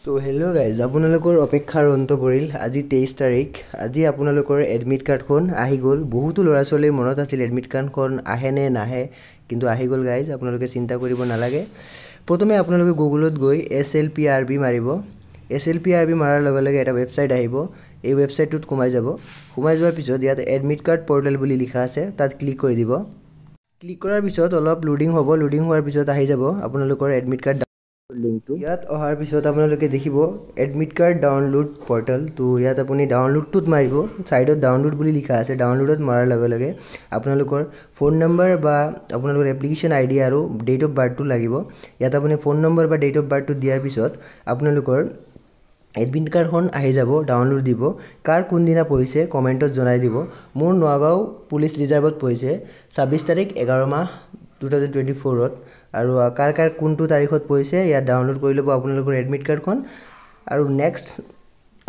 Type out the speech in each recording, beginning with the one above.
So hello guys, আপোনালোকৰ অপেক্ষাৰ অন্ত পৰিল আজি 23 তাৰিখ আজি আপোনালোকৰ এডমিট কাৰ্ডখন আহি গ'ল বহুতো ল'ৰা ছোৱালীৰ মনত আছিল এডমিট কাৰ্ডখন আহে নে নাহে কিন্তু আহি গ'ল গাইজ আপোনালোকে চিন্তা কৰিব নালাগে প্ৰথমে আপোনালোকে গুগলত গৈ SLPRB মাৰিব SLPRB মাৰাৰ লগে লগে এটা ৱেবছাইট আহিব এই ৱেবছাইটটোত সোমাই যাব সোমাই যোৱাৰ পিছত ইয়াত এডমিট কাৰ্ড পৰ্টেল বুলি লিখা আছে তাত ক্লিক কৰি দিব ক্লিক কৰাৰ পিছত অলপ লোডিং হ'ব লোডিং হোৱাৰ পিছত আহি যাব আপোনালোকৰ এডমিট কাৰ্ড লিংকটো ইয়াত অহাৰ পিছত আপোনালোকে দেখিব এডমিট কাৰ্ড ডাউনলোড পৰ্টেল তো ইয়াত আপুনি ডাউনলোডটোত মাৰিব সাইডত ডাউনলোড বুলি লিখা আছে ডাউনলোডত মাৰাৰ লগে লগে আপোনালোকৰ ফোন নম্বৰ বা আপোনালোকৰ এপ্লিকেশন আইডি আৰু ডেট অফ বাৰ্থটো লাগিব ইয়াত আপুনি ফোন নম্বৰ বা ডেট অফ বাৰ্থটো দিয়াৰ পিছত আপোনালোকৰ এডমিট কাৰ্ডখন আহি যাব ডাউনলোড দিব কাৰ কোন দিনা পৰিছে কমেন্টত জনাই দিব মোৰ নগাঁও পুলিচ ৰিজাৰ্ভত পৰিছে 26 তাৰিখ 11 মাহ 2024 ত আৰু কাৰ কোনটো তাৰিখত পৰিছে ইয়াত ডাউনলোড কৰি লব আপোনালোকৰ এডমিট কাৰ্ডখন আৰু নেক্সট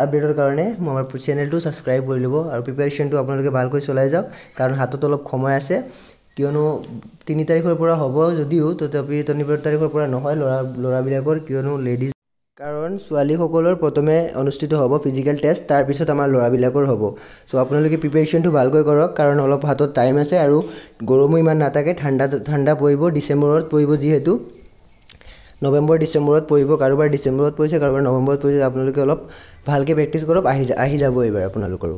আপডেটৰ কাৰণে আমাৰ চেনেলটো সাবস্ক্ৰাইব কৰি লব আৰু প্ৰিপাৰেচনটো আপোনালোকে ভালকৈ চলাই যাওক কাৰণ হাতত অলপ সময় আছে কিয়নো 3 তাৰিখৰ পৰা হ'ব যদিও তথাপি 3 তাৰিখৰ পৰা নহয় লৰাবিলাকৰ কিয়নো লেডিজ কাৰণ ছোৱালী সকলৰ প্ৰথমে অনুষ্ঠিত হ'ব ফিজিক্যাল টেষ্ট তাৰ পিছত আমাৰ লৰাবিলাকৰ হ'ব সো আপোনালোকে প্ৰিপাৰেচনটো ভালকৈ কৰক কাৰণ অলপ হাতত টাইম আছে আৰু গৰমো ইমান নাথাকে ঠাণ্ডা পৰিব ডিসেম্বৰত পৰিব যেহেতু নৱেম্বৰ ডিসেম্বৰত পৰিব কাৰোবাৰ ডিসেম্বৰত পৰিছে কাৰোবাৰ নৱেম্বৰত পৰিছে আপোনালোকে অলপ ভালকৈ প্ৰেক্টিস কৰক আহি যাব এবাৰ আপোনালোকৰো